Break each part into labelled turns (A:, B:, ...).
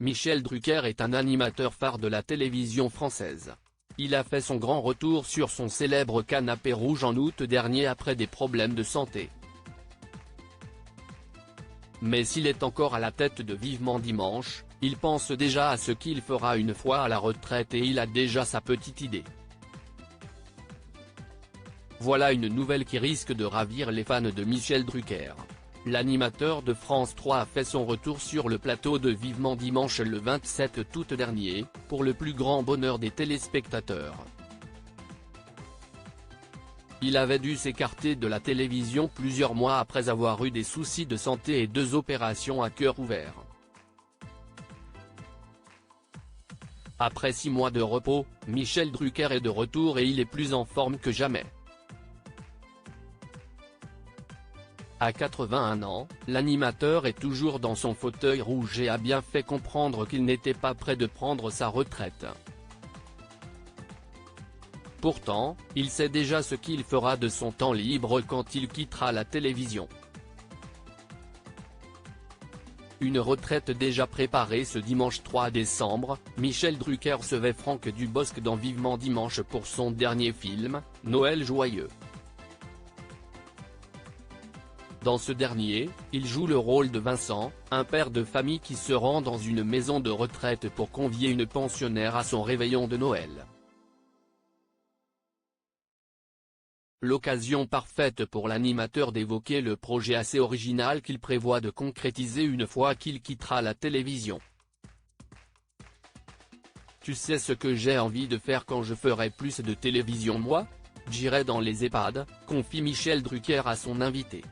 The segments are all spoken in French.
A: Michel Drucker est un animateur phare de la télévision française. Il a fait son grand retour sur son célèbre canapé rouge en août dernier après des problèmes de santé. Mais s'il est encore à la tête de Vivement Dimanche, il pense déjà à ce qu'il fera une fois à la retraite et il a déjà sa petite idée. Voilà une nouvelle qui risque de ravir les fans de Michel Drucker. L'animateur de France 3 a fait son retour sur le plateau de Vivement Dimanche le 27 août dernier, pour le plus grand bonheur des téléspectateurs. Il avait dû s'écarter de la télévision plusieurs mois après avoir eu des soucis de santé et 2 opérations à cœur ouvert. Après 6 mois de repos, Michel Drucker est de retour et il est plus en forme que jamais. À 81 ans, l'animateur est toujours dans son fauteuil rouge et a bien fait comprendre qu'il n'était pas prêt de prendre sa retraite. Pourtant, il sait déjà ce qu'il fera de son temps libre quand il quittera la télévision. Une retraite déjà préparée ce dimanche 3 décembre, Michel Drucker recevait Franck Dubosc dans Vivement Dimanche pour son dernier film, Noël joyeux. Dans ce dernier, il joue le rôle de Vincent, un père de famille qui se rend dans une maison de retraite pour convier une pensionnaire à son réveillon de Noël. L'occasion parfaite pour l'animateur d'évoquer le projet assez original qu'il prévoit de concrétiser une fois qu'il quittera la télévision. Tu sais ce que j'ai envie de faire quand je ferai plus de télévision moi ? J'irai dans les EHPAD, confie Michel Drucker à son invité.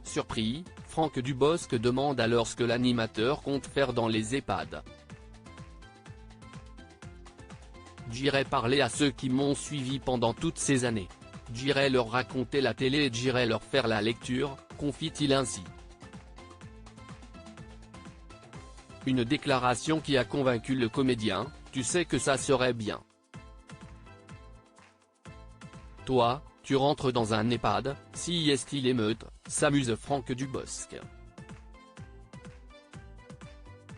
A: Surpris, Franck Dubosc demande alors ce que l'animateur compte faire dans les EHPAD. J'irai parler à ceux qui m'ont suivi pendant toutes ces années. J'irai leur raconter la télé et j'irai leur faire la lecture, confie-t-il ainsi. Une déclaration qui a convaincu le comédien, tu sais que ça serait bien. Toi, tu rentres dans un EHPAD, si est-il émeute, s'amuse Franck Dubosc.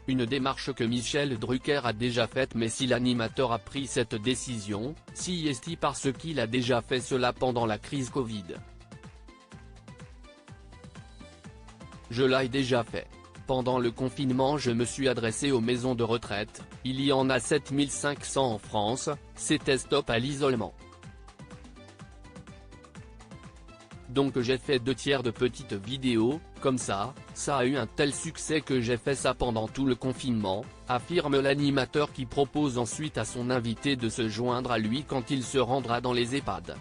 A: Une démarche que Michel Drucker a déjà faite, mais si l'animateur a pris cette décision, si est-il parce qu'il a déjà fait cela pendant la crise Covid. Je l'ai déjà fait. Pendant le confinement je me suis adressé aux maisons de retraite, il y en a 7500 en France, c'était stop à l'isolement. Donc j'ai fait 2 tiers de petites vidéos, comme ça a eu un tel succès que j'ai fait ça pendant tout le confinement, affirme l'animateur qui propose ensuite à son invité de se joindre à lui quand il se rendra dans les EHPAD.